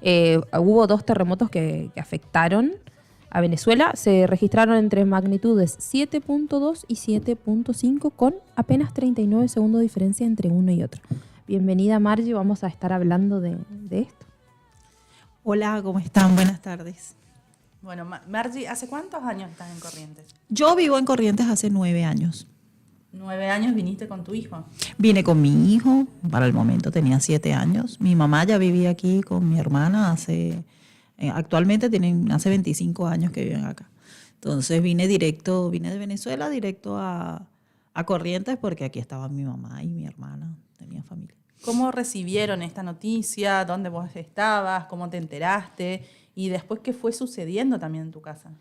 Hubo dos terremotos que afectaron a Venezuela. Se registraron entre magnitudes 7.2 y 7.5 con apenas 39 segundos de diferencia entre uno y otro. Bienvenida, Margie, vamos a estar hablando de esto. Hola, ¿cómo están? Buenas tardes. Bueno, Margie, ¿hace cuántos años estás en Corrientes? Yo vivo en Corrientes hace 9 años. 9 años viniste con tu hijo. Vine con mi hijo, para el momento tenía 7 años. Mi mamá ya vivía aquí con mi hermana actualmente hace 25 años que viven acá. Entonces vine de Venezuela directo a Corrientes porque aquí estaban mi mamá y mi hermana, tenía familia. ¿Cómo recibieron esta noticia? ¿Dónde vos estabas? ¿Cómo te enteraste? Y después, ¿qué fue sucediendo también en tu casa?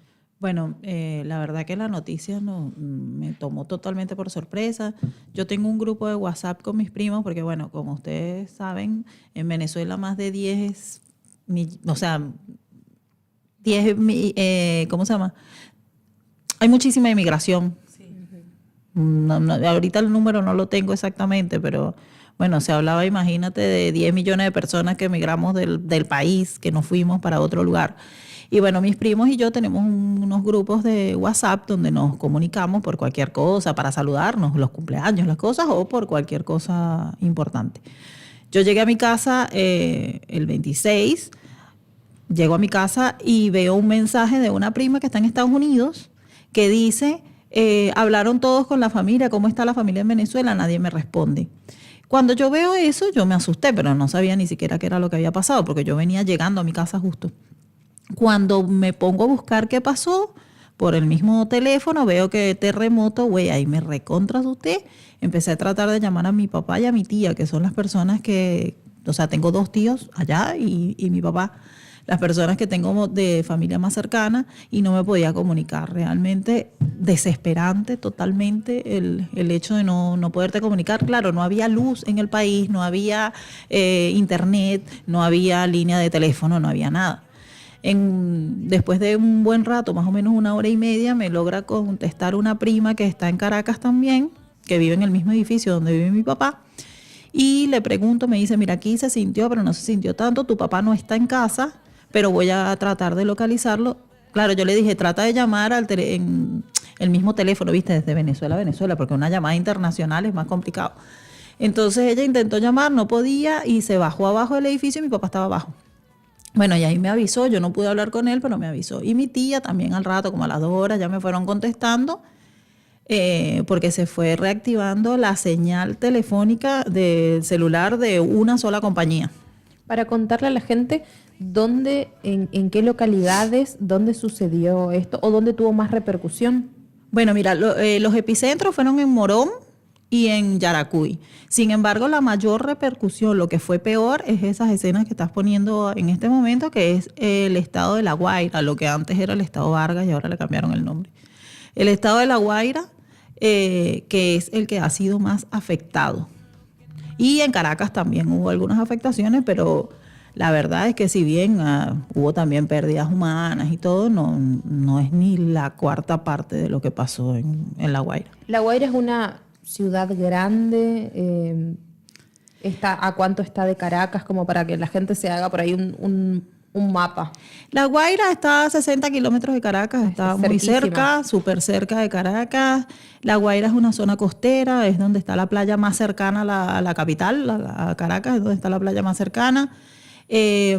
Bueno, la verdad que la noticia me tomó totalmente por sorpresa. Yo tengo un grupo de WhatsApp con mis primos porque, bueno, como ustedes saben, en Venezuela más de 10, ¿cómo se llama? Hay muchísima inmigración. Sí. Ahorita el número no lo tengo exactamente, pero bueno, se hablaba, imagínate, de 10 millones de personas que emigramos del país, que nos fuimos para otro lugar. Y bueno, mis primos y yo tenemos unos grupos de WhatsApp donde nos comunicamos por cualquier cosa, para saludarnos, los cumpleaños, las cosas, o por cualquier cosa importante. Yo llegué a mi casa el 26, llego a mi casa y veo un mensaje de una prima que está en Estados Unidos que dice, hablaron todos con la familia, ¿cómo está la familia en Venezuela? Nadie me responde. Cuando yo veo eso, yo me asusté, pero no sabía ni siquiera qué era lo que había pasado, porque yo venía llegando a mi casa justo. Cuando me pongo a buscar qué pasó, por el mismo teléfono veo que terremoto, güey, ahí me recontra asusté. Empecé a tratar de llamar a mi papá y a mi tía, que son las personas que, o sea, tengo 2 tíos allá y mi papá, las personas que tengo de familia más cercana, y no me podía comunicar. Realmente desesperante totalmente el hecho de no poderte comunicar. Claro, no había luz en el país, no había internet, no había línea de teléfono, no había nada. Después de un buen rato, más o menos 1 hora y media, me logra contestar una prima que está en Caracas también, que vive en el mismo edificio donde vive mi papá, y le pregunto, me dice, mira, aquí se sintió, pero no se sintió tanto, tu papá no está en casa, pero voy a tratar de localizarlo. Claro, yo le dije, trata de llamar en el mismo teléfono, viste, desde Venezuela a Venezuela, porque una llamada internacional es más complicado. Entonces ella intentó llamar, no podía, y se bajó abajo del edificio y mi papá estaba abajo. Bueno, y ahí me avisó, yo no pude hablar con él, pero me avisó. Y mi tía también al rato, como a las 2 horas, ya me fueron contestando, porque se fue reactivando la señal telefónica del celular de una sola compañía. Para contarle a la gente en qué localidades, dónde sucedió esto o dónde tuvo más repercusión. Bueno, mira, los epicentros fueron en Morón y en Yaracuy. Sin embargo, la mayor repercusión, lo que fue peor, es esas escenas que estás poniendo en este momento, que es el estado de La Guaira, lo que antes era el estado Vargas y ahora le cambiaron el nombre. El estado de La Guaira, que es el que ha sido más afectado. Y en Caracas también hubo algunas afectaciones, pero la verdad es que si bien hubo también pérdidas humanas y todo, no es ni la cuarta parte de lo que pasó en La Guaira. La Guaira es una ciudad grande. ¿A cuánto está de Caracas? Como para que la gente se haga por ahí un mapa. La Guaira está a 60 kilómetros de Caracas, está muy cerca, súper cerca de Caracas. La Guaira es una zona costera, es donde está la playa más cercana a la capital, a Caracas, es donde está la playa más cercana. Es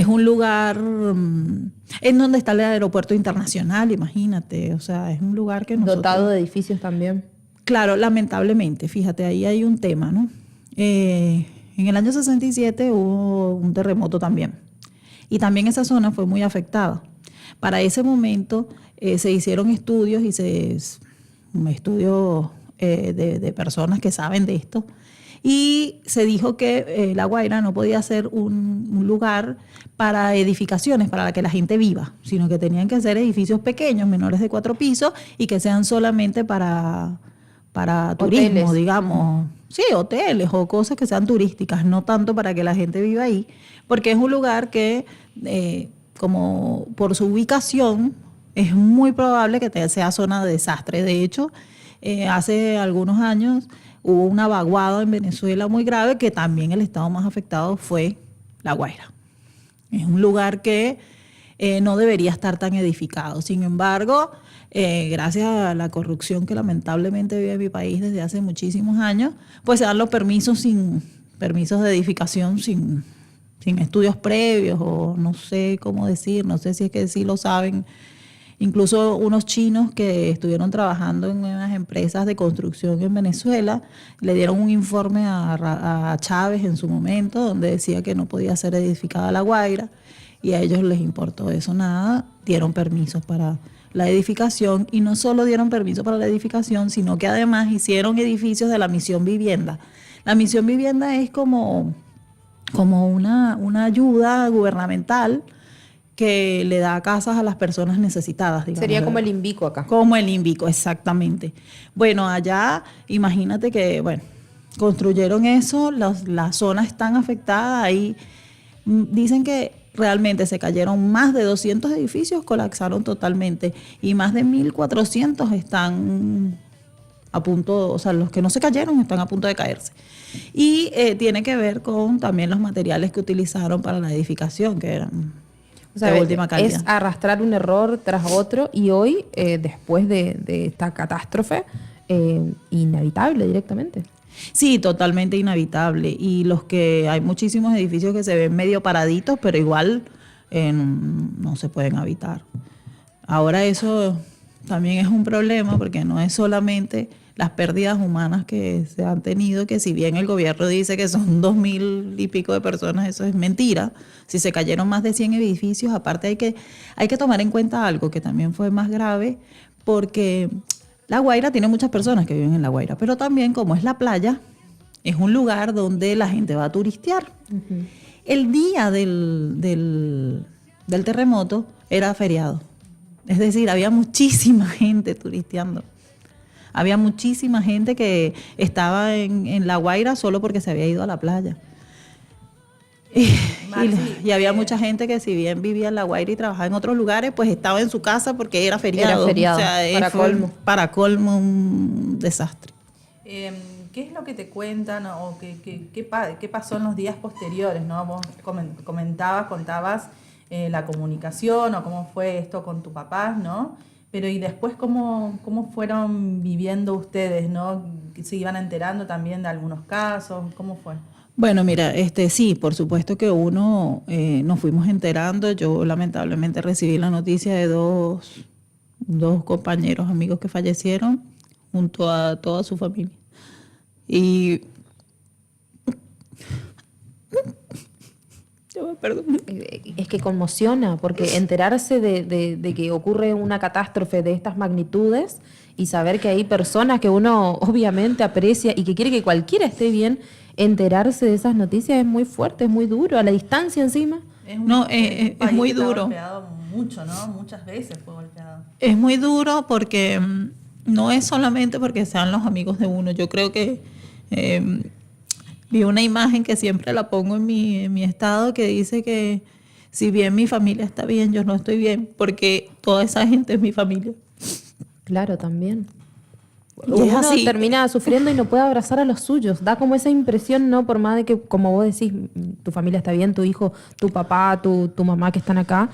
un lugar en donde está el aeropuerto internacional, imagínate. O sea, es un lugar que nosotros... Dotado de edificios también. Claro, lamentablemente, fíjate, ahí hay un tema, ¿no? En el año 67 hubo un terremoto también. Y también esa zona fue muy afectada. Para ese momento se hicieron estudios de personas que saben de esto. Y se dijo que La Guaira no podía ser un lugar para edificaciones, para que la gente viva, sino que tenían que ser edificios pequeños, menores de 4 pisos, y que sean solamente para turismo, hoteles, digamos. Sí, hoteles o cosas que sean turísticas, no tanto para que la gente viva ahí, porque es un lugar que, como por su ubicación, es muy probable que sea zona de desastre. De hecho, hace algunos años hubo una vaguada en Venezuela muy grave, que también el estado más afectado fue La Guaira. Es un lugar que no debería estar tan edificado. Sin embargo, gracias a la corrupción que lamentablemente vive mi país desde hace muchísimos años, pues se dan los permisos de edificación sin estudios previos, o no sé cómo decir, no sé si es que sí lo saben. Incluso unos chinos que estuvieron trabajando en unas empresas de construcción en Venezuela le dieron un informe a Chávez en su momento donde decía que no podía ser edificada La Guaira, y a ellos les importó eso nada, dieron permisos para la edificación, y no solo dieron permiso para la edificación, sino que además hicieron edificios de la Misión Vivienda. La Misión Vivienda es como una ayuda gubernamental que le da casas a las personas necesitadas, digamos. Sería como el Invico acá. Como el Invico, exactamente. Bueno, allá, imagínate que, bueno, construyeron eso, las zonas están afectadas, ahí dicen que realmente se cayeron más de 200 edificios, colapsaron totalmente, y más de 1.400 están a punto, o sea, los que no se cayeron están a punto de caerse. Y tiene que ver con también los materiales que utilizaron para la edificación, que eran de última calidad. Es arrastrar un error tras otro, y hoy, después de esta catástrofe, inevitable directamente. Sí, totalmente inhabitable. Y hay muchísimos edificios que se ven medio paraditos, pero igual no se pueden habitar. Ahora eso también es un problema, porque no es solamente las pérdidas humanas que se han tenido, que si bien el gobierno dice que son 2.000 y pico de personas, eso es mentira. Si se cayeron más de 100 edificios, aparte hay que tomar en cuenta algo que también fue más grave, porque La Guaira tiene muchas personas que viven en La Guaira, pero también, como es la playa, es un lugar donde la gente va a turistear. Uh-huh. El día del terremoto era feriado. Es decir, había muchísima gente turisteando. Había muchísima gente que estaba en La Guaira solo porque se había ido a la playa. Y había mucha gente que, si bien vivía en La Guaira y trabajaba en otros lugares, pues estaba en su casa porque era feriado. Era feriado, o sea, para colmo un desastre. ¿Qué es lo que te cuentan o qué pasó en los días posteriores, ¿no? Vos contabas la comunicación o cómo fue esto con tu papá, ¿no? Pero y después, ¿cómo fueron viviendo ustedes, ¿no? ¿Se iban enterando también de algunos casos? ¿Cómo fue? Bueno, mira, sí, por supuesto que nos fuimos enterando. Yo lamentablemente recibí la noticia de dos compañeros, amigos que fallecieron, junto a toda su familia. Y perdón. Es que conmociona, porque enterarse de que ocurre una catástrofe de estas magnitudes y saber que hay personas que uno obviamente aprecia y que quiere que cualquiera esté bien, enterarse de esas noticias es muy fuerte, es muy duro, a la distancia encima. Es muy duro. Golpeado mucho, ¿no? Muchas veces fue golpeado. Es muy duro porque no es solamente porque sean los amigos de uno. Yo creo que vi una imagen que siempre la pongo en mi estado, que dice que si bien mi familia está bien, yo no estoy bien, porque toda esa gente es mi familia. Claro, también. Y uno así termina sufriendo y no puede abrazar a los suyos. Da como esa impresión, ¿no? Por más de que, como vos decís, tu familia está bien, tu hijo, tu papá, tu mamá que están acá,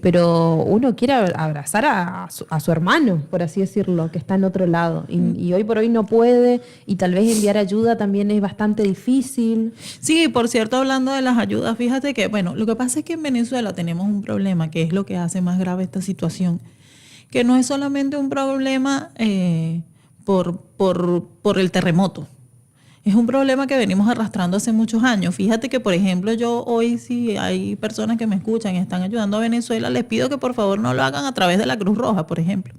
pero uno quiere abrazar a su hermano, por así decirlo, que está en otro lado. Y hoy por hoy no puede, y tal vez enviar ayuda también es bastante difícil. Sí, por cierto, hablando de las ayudas, fíjate que, bueno, lo que pasa es que en Venezuela tenemos un problema, que es lo que hace más grave esta situación, que no es solamente un problema por el terremoto. Es un problema que venimos arrastrando hace muchos años. Fíjate que, por ejemplo, yo hoy, si hay personas que me escuchan y están ayudando a Venezuela, les pido que por favor no lo hagan a través de la Cruz Roja, por ejemplo.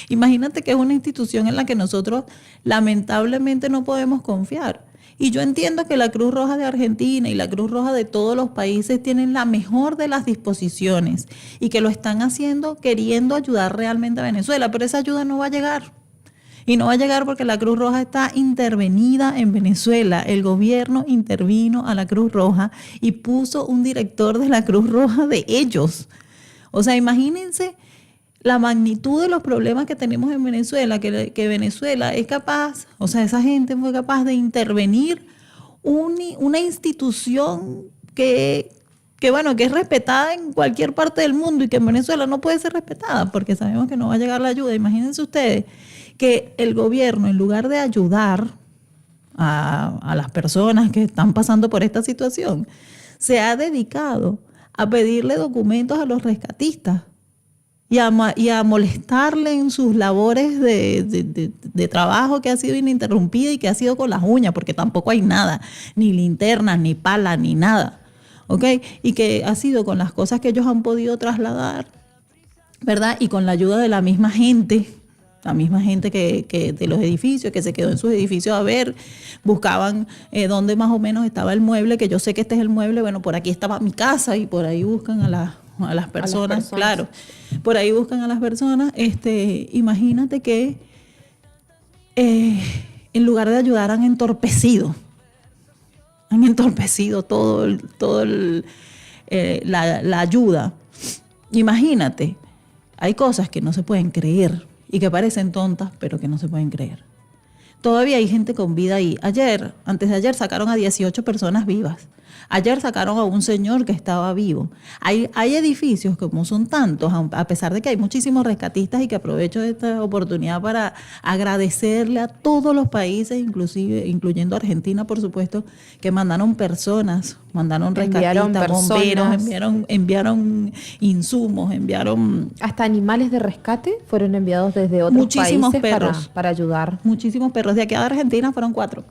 Imagínate que es una institución en la que nosotros lamentablemente no podemos confiar. Y yo entiendo que la Cruz Roja de Argentina y la Cruz Roja de todos los países tienen la mejor de las disposiciones y que lo están haciendo queriendo ayudar realmente a Venezuela, pero esa ayuda no va a llegar. Y no va a llegar porque la Cruz Roja está intervenida en Venezuela. El gobierno intervino a la Cruz Roja y puso un director de la Cruz Roja de ellos. O sea, imagínense la magnitud de los problemas que tenemos en Venezuela, que Venezuela es capaz, o sea, esa gente fue capaz de intervenir una institución bueno, que es respetada en cualquier parte del mundo y que en Venezuela no puede ser respetada porque sabemos que no va a llegar la ayuda. Imagínense ustedes que el gobierno, en lugar de ayudar a las personas que están pasando por esta situación, se ha dedicado a pedirle documentos a los rescatistas y a molestarle en sus labores de trabajo que ha sido ininterrumpida y que ha sido con las uñas, porque tampoco hay nada, ni linternas, ni pala, ni nada, ¿ok? Y que ha sido con las cosas que ellos han podido trasladar, ¿verdad? Y con la ayuda de la misma gente que de los edificios, que se quedó en sus edificios a ver, buscaban dónde más o menos estaba el mueble, que yo sé que este es el mueble, bueno, por aquí estaba mi casa y por ahí buscan a las personas, claro, por ahí buscan a las personas. Imagínate que en lugar de ayudar han entorpecido la ayuda. Imagínate, hay cosas que no se pueden creer y que parecen tontas, pero que no se pueden creer. Todavía hay gente con vida ahí. Antes de ayer sacaron a 18 personas vivas. Ayer sacaron a un señor que estaba vivo. Hay edificios, como son tantos, a pesar de que hay muchísimos rescatistas, y que aprovecho esta oportunidad para agradecerle a todos los países, incluyendo Argentina, por supuesto, que mandaron personas, mandaron rescatistas, bomberos, enviaron insumos, hasta animales de rescate fueron enviados desde otros muchísimos países perros, para ayudar. Muchísimos perros. De aquí a Argentina fueron 4.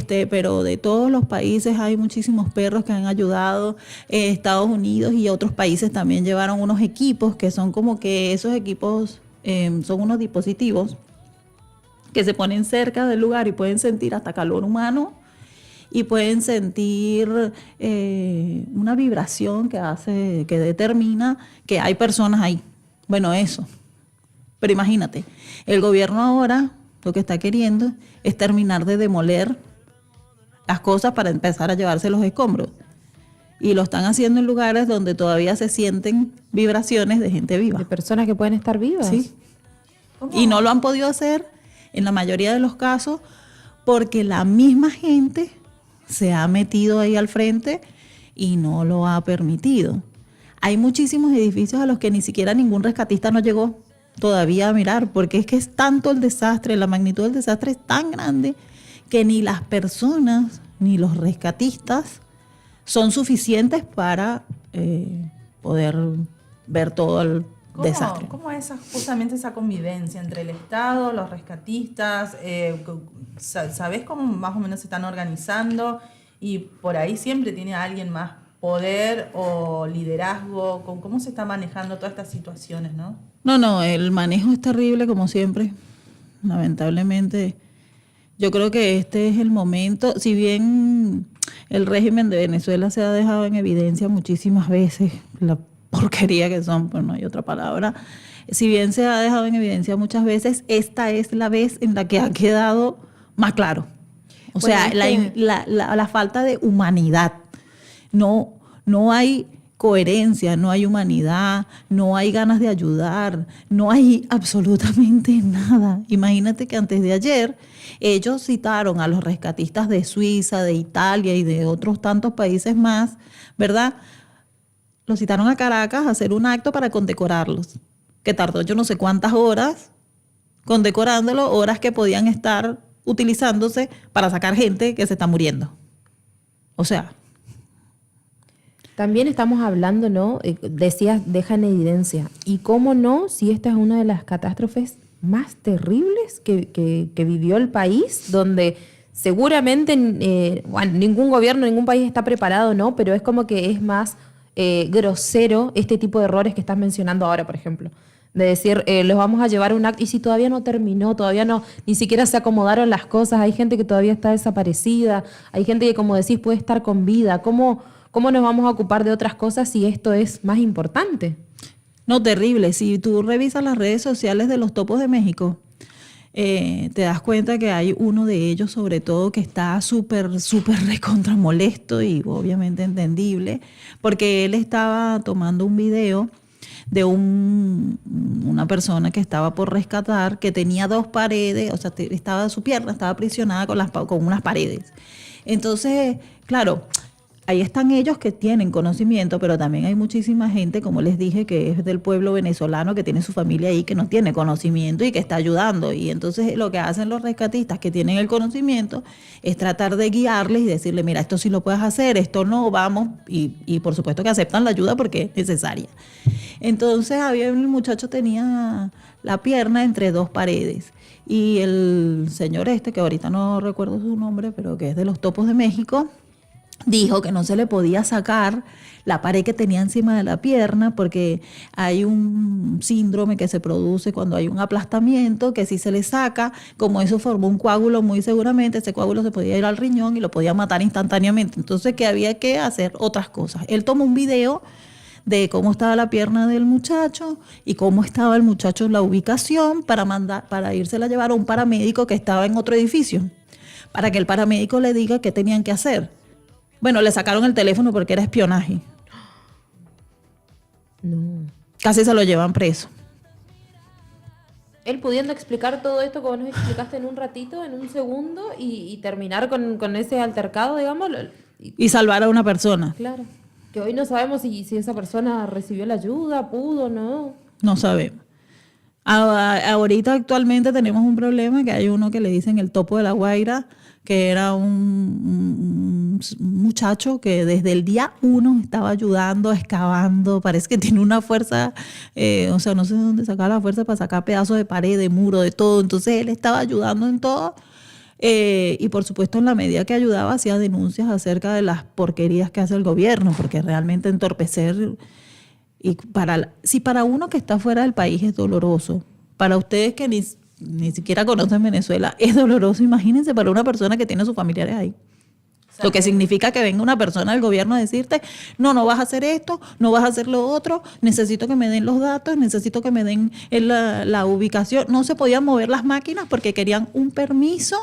Pero de todos los países hay muchísimos perros que han ayudado. Estados Unidos y otros países también llevaron unos equipos que son como que esos equipos son unos dispositivos que se ponen cerca del lugar y pueden sentir hasta calor humano y pueden sentir una vibración que determina que hay personas ahí. Bueno, eso. Pero imagínate, el gobierno ahora lo que está queriendo es terminar de demoler las cosas para empezar a llevarse los escombros. Y lo están haciendo en lugares donde todavía se sienten vibraciones de gente viva. De personas que pueden estar vivas. Sí. Y no lo han podido hacer en la mayoría de los casos porque la misma gente se ha metido ahí al frente y no lo ha permitido. Hay muchísimos edificios a los que ni siquiera ningún rescatista no llegó todavía a mirar, porque es que es tanto el desastre, la magnitud del desastre es tan grande que ni las personas ni los rescatistas son suficientes para poder ver todo el desastre. ¿Cómo es justamente esa convivencia entre el Estado, los rescatistas? ¿Sabés cómo más o menos se están organizando? Y por ahí siempre tiene alguien más poder o liderazgo. ¿Cómo se está manejando todas estas situaciones, no? No, el manejo es terrible como siempre, lamentablemente. Yo creo que este es el momento, si bien el régimen de Venezuela se ha dejado en evidencia muchísimas veces, la porquería que son, pues no hay otra palabra, si bien se ha dejado en evidencia muchas veces, esta es la vez en la que ha quedado más claro. O sea, la falta de humanidad. No hay coherencia, no hay humanidad, no hay ganas de ayudar, no hay absolutamente nada. Imagínate que antes de ayer ellos citaron a los rescatistas de Suiza, de Italia y de otros tantos países más, ¿verdad? Los citaron a Caracas a hacer un acto para condecorarlos, que tardó yo no sé cuántas horas condecorándolo, horas que podían estar utilizándose para sacar gente que se está muriendo. O sea... También estamos hablando, ¿no? Decías, deja en evidencia. Y cómo no, si esta es una de las catástrofes más terribles que vivió el país, donde seguramente ningún gobierno, ningún país está preparado, ¿no? Pero es como que es más grosero este tipo de errores que estás mencionando ahora, por ejemplo. De decir, los vamos a llevar a un acto, y si todavía no terminó, ni siquiera se acomodaron las cosas, hay gente que todavía está desaparecida, hay gente que, como decís, puede estar con vida. ¿Cómo nos vamos a ocupar de otras cosas si esto es más importante? No, terrible. Si tú revisas las redes sociales de los topos de México, te das cuenta que hay uno de ellos, sobre todo, que está súper recontra molesto y obviamente entendible, porque él estaba tomando un video de una persona que estaba por rescatar, que tenía 2 paredes, o sea, su pierna estaba aprisionada con unas paredes. Entonces, claro, ahí están ellos que tienen conocimiento, pero también hay muchísima gente, como les dije, que es del pueblo venezolano, que tiene su familia ahí, que no tiene conocimiento y que está ayudando. Y entonces lo que hacen los rescatistas que tienen el conocimiento es tratar de guiarles y decirle, mira, esto sí lo puedes hacer, esto no, vamos. Y por supuesto que aceptan la ayuda porque es necesaria. Entonces el muchacho tenía la pierna entre dos paredes. Y el señor que ahorita no recuerdo su nombre, pero que es de los Topos de México, dijo que no se le podía sacar la pared que tenía encima de la pierna porque hay un síndrome que se produce cuando hay un aplastamiento, que si se le saca, como eso formó un coágulo, muy seguramente ese coágulo se podía ir al riñón y lo podía matar instantáneamente. Entonces que había que hacer otras cosas. Él tomó un video de cómo estaba la pierna del muchacho y cómo estaba el muchacho en la ubicación para irse a llevar a un paramédico que estaba en otro edificio, para que el paramédico le diga qué tenían que hacer. Bueno, le sacaron el teléfono porque era espionaje. No. Casi se lo llevan preso. Él pudiendo explicar todo esto que vos nos explicaste en un ratito, en un segundo, y terminar con ese altercado, digamos. Y salvar a una persona. Claro. Que hoy no sabemos si esa persona recibió la ayuda, pudo o no. No sabemos. Ahorita actualmente tenemos un problema que hay uno que le dicen el Topo de la Guaira, que era un muchacho que desde el día 1 estaba ayudando, excavando, parece que tiene una fuerza, o sea, no sé de dónde sacaba la fuerza para sacar pedazos de pared, de muro, de todo. Entonces él estaba ayudando en todo y por supuesto en la medida que ayudaba hacía denuncias acerca de las porquerías que hace el gobierno, porque realmente entorpecer, si para uno que está fuera del país es doloroso, para ustedes que ni siquiera conocen Venezuela, es doloroso. Imagínense para una persona que tiene a sus familiares ahí. Lo que significa que venga una persona del gobierno a decirte, no vas a hacer esto, no vas a hacer lo otro, necesito que me den los datos, necesito que me den la ubicación. No se podían mover las máquinas porque querían un permiso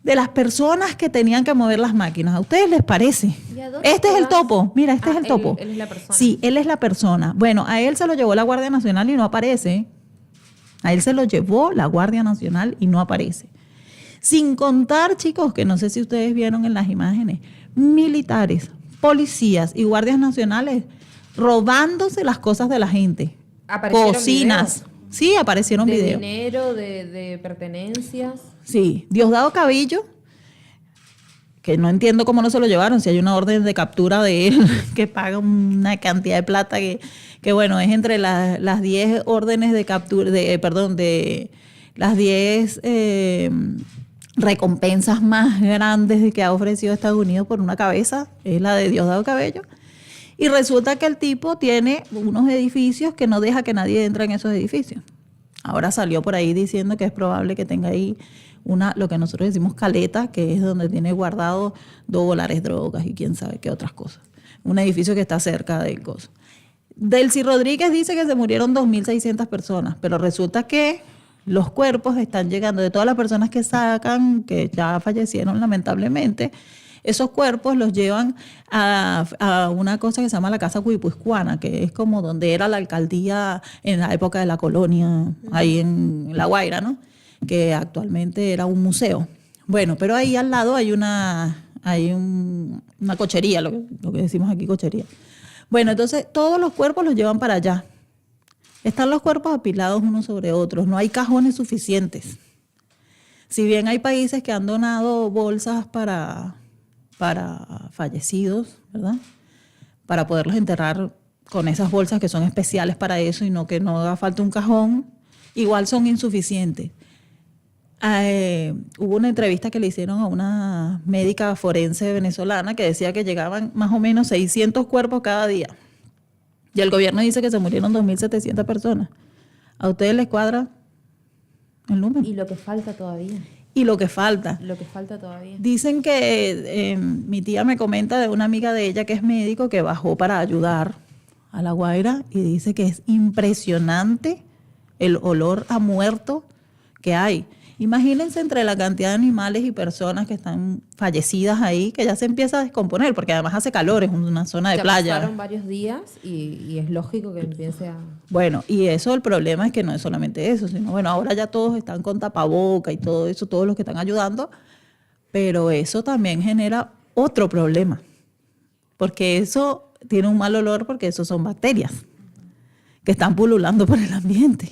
de las personas que tenían que mover las máquinas. ¿A ustedes les parece? Este es el topo. Mira, este es el topo. Él es la persona. Sí, él es la persona. Bueno, a él se lo llevó la Guardia Nacional y no aparece. A él se lo llevó la Guardia Nacional y no aparece. Sin contar, chicos, que no sé si ustedes vieron en las imágenes, militares, policías y guardias nacionales robándose las cosas de la gente. Cocinas. Videos. Sí, aparecieron videos. De dinero, de pertenencias. Sí, Diosdado Cabello, que no entiendo cómo no se lo llevaron, si hay una orden de captura de él que paga una cantidad de plata que bueno, es entre las 10 órdenes de captura, de las 10 recompensas más grandes que ha ofrecido Estados Unidos por una cabeza, es la de Diosdado Cabello. Y resulta que el tipo tiene unos edificios que no deja que nadie entre en esos edificios. Ahora salió por ahí diciendo que es probable que tenga ahí lo que nosotros decimos caleta, que es donde tiene guardado $2, drogas y quién sabe qué otras cosas. Un edificio que está cerca del coso. Delcy Rodríguez dice que se murieron 2.600 personas, pero resulta que los cuerpos están llegando de todas las personas que sacan, que ya fallecieron lamentablemente. Esos cuerpos los llevan a una cosa que se llama la Casa Guipuzcoana, que es como donde era la alcaldía en la época de la colonia, ahí en La Guaira, ¿no? Que actualmente era un museo. Bueno, pero ahí al lado hay una cochería, lo que decimos aquí cochería. Bueno, entonces todos los cuerpos los llevan para allá. Están los cuerpos apilados unos sobre otros, no hay cajones suficientes. Si bien hay países que han donado bolsas para fallecidos, ¿verdad? Para poderlos enterrar con esas bolsas que son especiales para eso y no que no haga falta un cajón, igual son insuficientes. Hubo una entrevista que le hicieron a una médica forense venezolana que decía que llegaban más o menos 600 cuerpos cada día. Y el gobierno dice que se murieron 2.700 personas. ¿A ustedes les cuadra el número? Y lo que falta todavía. Y lo que falta. Lo que falta todavía. Dicen que mi tía me comenta de una amiga de ella que es médico que bajó para ayudar a La Guaira y dice que es impresionante el olor a muerto que hay. Imagínense entre la cantidad de animales y personas que están fallecidas ahí, que ya se empieza a descomponer, porque además hace calor, es una zona de playa. Pasaron varios días y es lógico que empiece a... Bueno, y eso, el problema es que no es solamente eso, sino bueno, ahora ya todos están con tapaboca y todo eso, todos los que están ayudando, pero eso también genera otro problema. porque eso tiene un mal olor, porque eso son bacterias que están pululando por el ambiente.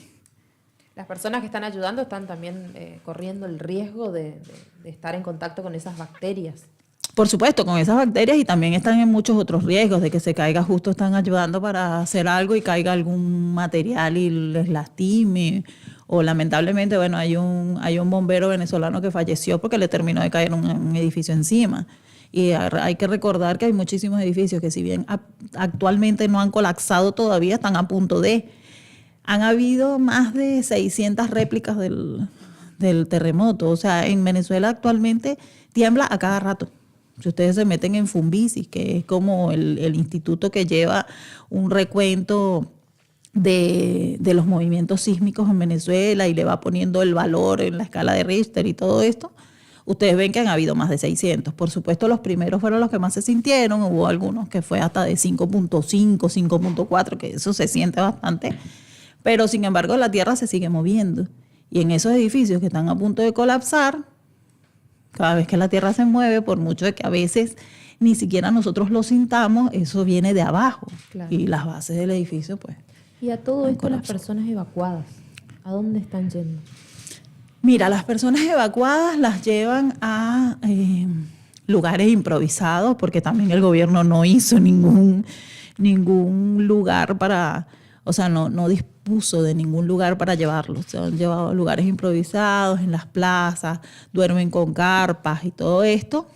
Las personas que están ayudando están también corriendo el riesgo de estar en contacto con esas bacterias. Por supuesto, con esas bacterias, y también están en muchos otros riesgos de que se caiga, justo están ayudando para hacer algo y caiga algún material y les lastime. O lamentablemente, bueno, hay un bombero venezolano que falleció porque le terminó de caer un edificio encima. Y hay que recordar que hay muchísimos edificios que, si bien actualmente no han colapsado todavía, están a punto de. Han habido más de 600 réplicas del terremoto. O sea, en Venezuela actualmente tiembla a cada rato. Si ustedes se meten en Funvisis, que es como el instituto que lleva un recuento de los movimientos sísmicos en Venezuela y le va poniendo el valor en la escala de Richter y todo esto, ustedes ven que han habido más de 600. Por supuesto, los primeros fueron los que más se sintieron. Hubo algunos que fue hasta de 5.5, 5.4, que eso se siente bastante. Pero, sin embargo, la tierra se sigue moviendo. Y en esos edificios que están a punto de colapsar, cada vez que la tierra se mueve, por mucho de que a veces ni siquiera nosotros lo sintamos, eso viene de abajo. Claro. Y las bases del edificio, pues. Y a todo esto, las colapso. personas evacuadas, ¿a dónde están yendo? Mira, las personas evacuadas las llevan a lugares improvisados, porque también el gobierno no hizo ningún lugar para, o sea, no dispuso de ningún lugar para llevarlos. Se han llevado a lugares improvisados, en las plazas, duermen con carpas y todo esto.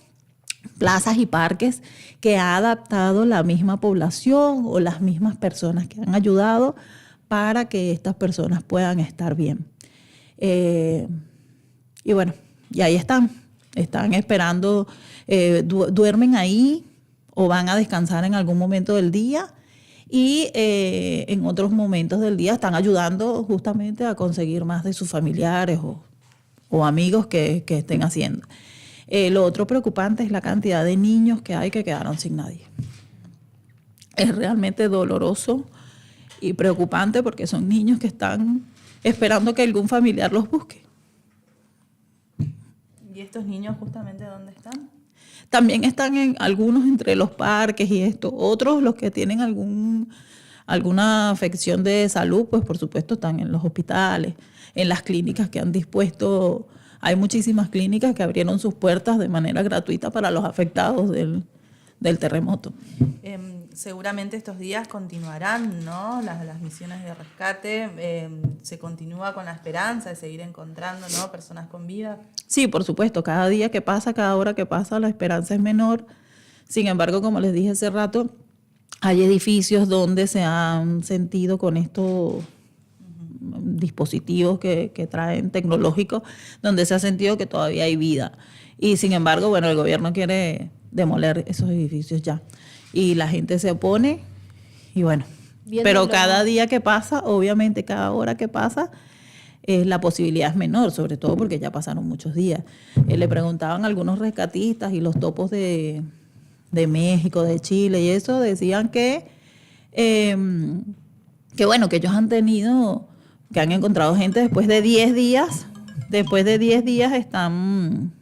Plazas y parques que ha adaptado la misma población o las mismas personas que han ayudado para que estas personas puedan estar bien. Y bueno, y ahí están esperando, duermen ahí o van a descansar en algún momento del día, y en otros momentos del día están ayudando justamente a conseguir más de sus familiares o amigos que estén haciendo. Lo otro preocupante es la cantidad de niños que hay que quedaron sin nadie. Es realmente doloroso y preocupante, porque son niños que están esperando que algún familiar los busque. ¿Y estos niños justamente dónde están? También están en algunos entre los parques y esto. Otros, los que tienen alguna afección de salud, pues por supuesto están en los hospitales, en las clínicas que han dispuesto. Hay muchísimas clínicas que abrieron sus puertas de manera gratuita para los afectados del terremoto. Seguramente estos días continuarán, ¿no? Las misiones de rescate. Se continúa con la esperanza de seguir encontrando, ¿no?, personas con vida. Sí, por supuesto. Cada día que pasa, cada hora que pasa, la esperanza es menor. Sin embargo, como les dije hace rato, hay edificios donde se han sentido con estos dispositivos que traen tecnológicos, donde se ha sentido que todavía hay vida. Y sin embargo, bueno, el gobierno quiere demoler esos edificios ya. Y la gente se opone, y bueno. Pero cada día que pasa, obviamente cada hora que pasa, la posibilidad es menor, sobre todo porque ya pasaron muchos días. Le preguntaban a algunos rescatistas, y los topos de México, de Chile y eso, decían que bueno, que ellos han tenido, que han encontrado gente después de 10 días, están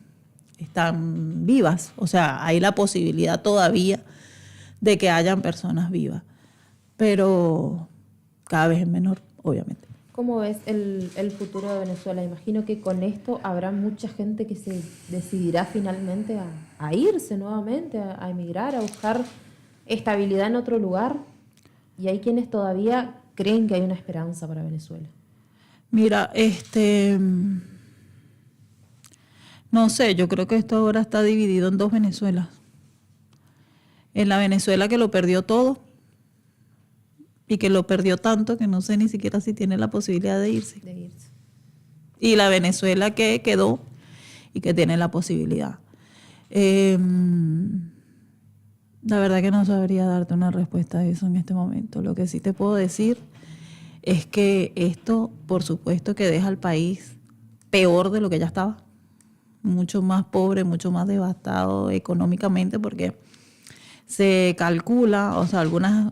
vivas. O sea, hay la posibilidad todavía de que hayan personas vivas, pero cada vez es menor, obviamente. ¿Cómo ves el futuro de Venezuela? Imagino que con esto habrá mucha gente que se decidirá finalmente a irse nuevamente, a emigrar, a buscar estabilidad en otro lugar. Y hay quienes todavía creen que hay una esperanza para Venezuela. Mira, no sé, yo creo que esto ahora está dividido en dos Venezuelas. En la Venezuela que lo perdió todo, y que lo perdió tanto que no sé ni siquiera si tiene la posibilidad de irse. Y la Venezuela que quedó y que tiene la posibilidad. La verdad que no sabría darte una respuesta a eso en este momento. Lo que sí te puedo decir es que esto, por supuesto, que deja al país peor de lo que ya estaba. Mucho más pobre, mucho más devastado económicamente, porque se calcula, o sea, algunas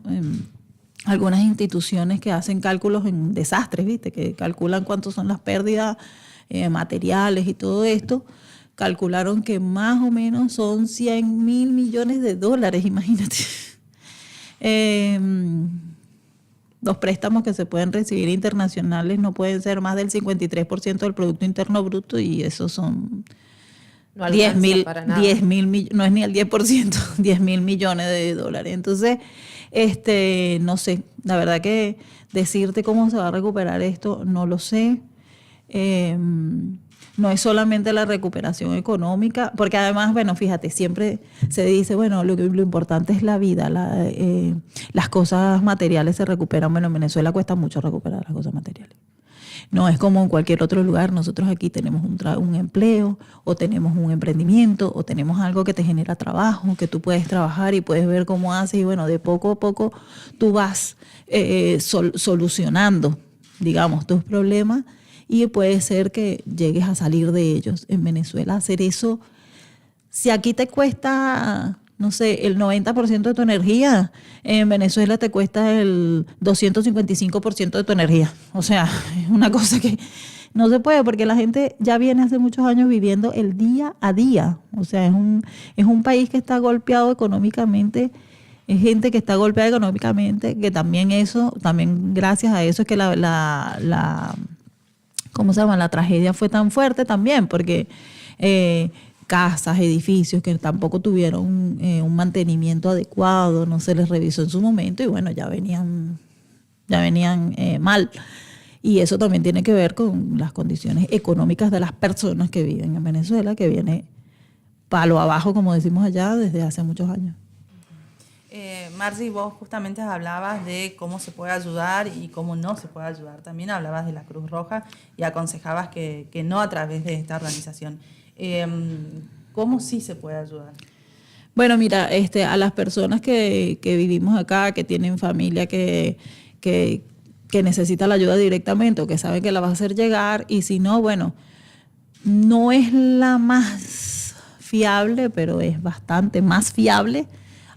instituciones que hacen cálculos en desastres, ¿viste? Que calculan cuánto son las pérdidas materiales y todo esto, calcularon que más o menos son 100.000 millones de dólares, imagínate. Los préstamos que se pueden recibir internacionales no pueden ser más del 53% del Producto Interno Bruto, y eso son No 10.000, para nada. 10.000, no es ni el 10%, 10.000 millones de dólares. Entonces, no sé, la verdad que decirte cómo se va a recuperar esto, no lo sé. No es solamente la recuperación económica, porque además, bueno, fíjate, siempre se dice, bueno, lo importante es la vida, las cosas materiales se recuperan. Bueno, en Venezuela cuesta mucho recuperar las cosas materiales. No es como en cualquier otro lugar. Nosotros aquí tenemos un empleo, o tenemos un emprendimiento, o tenemos algo que te genera trabajo, que tú puedes trabajar y puedes ver cómo haces, y bueno, de poco a poco tú vas solucionando, digamos, tus problemas, y puede ser que llegues a salir de ellos. En Venezuela hacer eso, si aquí te cuesta, no sé, el 90% de tu energía, en Venezuela te cuesta el 255% de tu energía. O sea, es una cosa que no se puede, porque la gente ya viene hace muchos años viviendo el día a día. O sea, es un país que está golpeado económicamente. Es gente que está golpeada económicamente, que también gracias a eso es que ¿cómo se llama? La tragedia fue tan fuerte también, porque casas, edificios que tampoco tuvieron un mantenimiento adecuado, no se les revisó en su momento, y bueno, ya venían mal. Y eso también tiene que ver con las condiciones económicas de las personas que viven en Venezuela, que viene palo abajo, como decimos allá, desde hace muchos años. Marci, vos justamente hablabas de cómo se puede ayudar y cómo no se puede ayudar. También hablabas de la Cruz Roja y aconsejabas que no a través de esta organización. ¿Cómo sí se puede ayudar? Bueno, mira, a las personas que vivimos acá, que tienen familia que necesita la ayuda directamente, o que saben que la va a hacer llegar, y si no, bueno, no es la más fiable, pero es bastante más fiable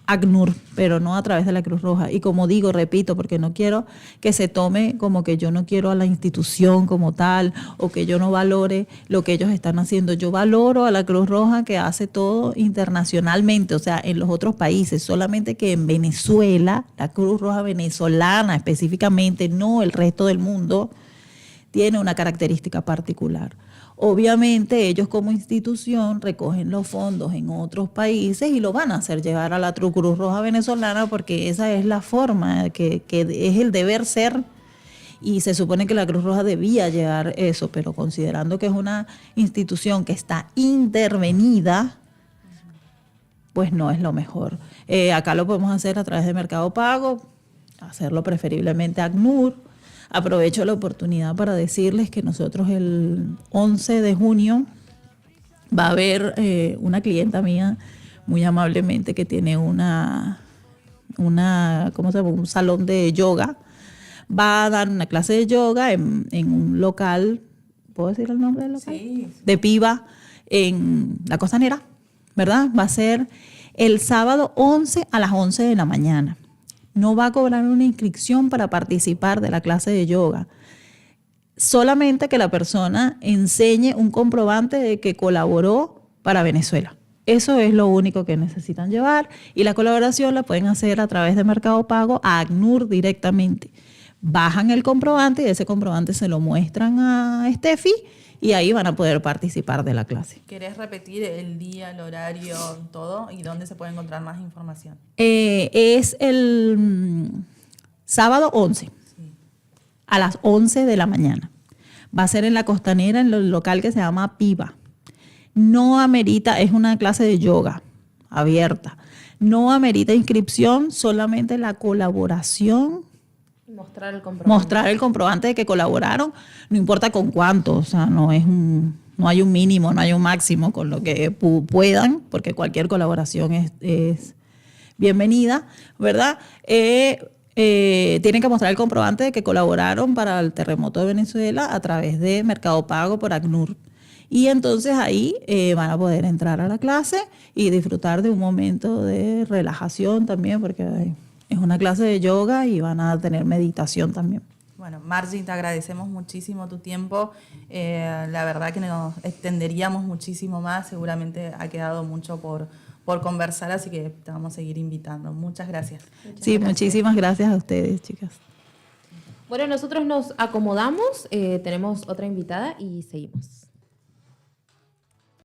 ACNUR, pero no a través de la Cruz Roja. Y como digo, repito, porque no quiero que se tome como que yo no quiero a la institución como tal, o que yo no valore lo que ellos están haciendo. Yo valoro a la Cruz Roja, que hace todo internacionalmente, o sea, en los otros países, solamente que en Venezuela, la Cruz Roja venezolana específicamente, no el resto del mundo, tiene una característica particular. Obviamente ellos como institución recogen los fondos en otros países y lo van a hacer llegar a la Cruz Roja venezolana, porque esa es la forma, que es el deber ser, y se supone que la Cruz Roja debía llevar eso, pero considerando que es una institución que está intervenida, pues no es lo mejor. Acá lo podemos hacer a través de Mercado Pago, hacerlo preferiblemente ACNUR. Aprovecho la oportunidad para decirles que nosotros el 11 de junio va a haber una clienta mía, muy amablemente, que tiene ¿cómo se llama? Un salón de yoga. Va a dar una clase de yoga en un local, ¿puedo decir el nombre del local? Sí. De Piba, en la Costanera, ¿verdad? Va a ser el sábado 11 a las 11 de la mañana. No va a cobrar una inscripción para participar de la clase de yoga. Solamente que la persona enseñe un comprobante de que colaboró para Venezuela. Eso es lo único que necesitan llevar, y la colaboración la pueden hacer a través de Mercado Pago a ACNUR directamente. Bajan el comprobante y ese comprobante se lo muestran a Steffi, y ahí van a poder participar de la clase. ¿Querés repetir el día, el horario, todo? ¿Y dónde se puede encontrar más información? Es el sábado 11, a las 11 de la mañana. Va a ser en la Costanera, en el local que se llama Piba. No amerita, es una clase de yoga abierta. No amerita inscripción, solamente la colaboración. Mostrar el comprobante. Mostrar el comprobante de que colaboraron, no importa con cuánto, o sea, no hay un mínimo, no hay un máximo, con lo que puedan, porque cualquier colaboración es bienvenida, ¿verdad? Tienen que mostrar el comprobante de que colaboraron para el terremoto de Venezuela a través de Mercado Pago por ACNUR. Y entonces ahí van a poder entrar a la clase y disfrutar de un momento de relajación también, porque es una clase de yoga y van a tener meditación también. Bueno, Bueno, Margie, te agradecemos muchísimo tu tiempo. La verdad que nos extenderíamos muchísimo más. Seguramente ha quedado mucho por conversar, así que te vamos a seguir invitando. Muchas gracias. Sí, muchísimas gracias a ustedes, chicas. Bueno, nosotros nos acomodamos, tenemos otra invitada y seguimos.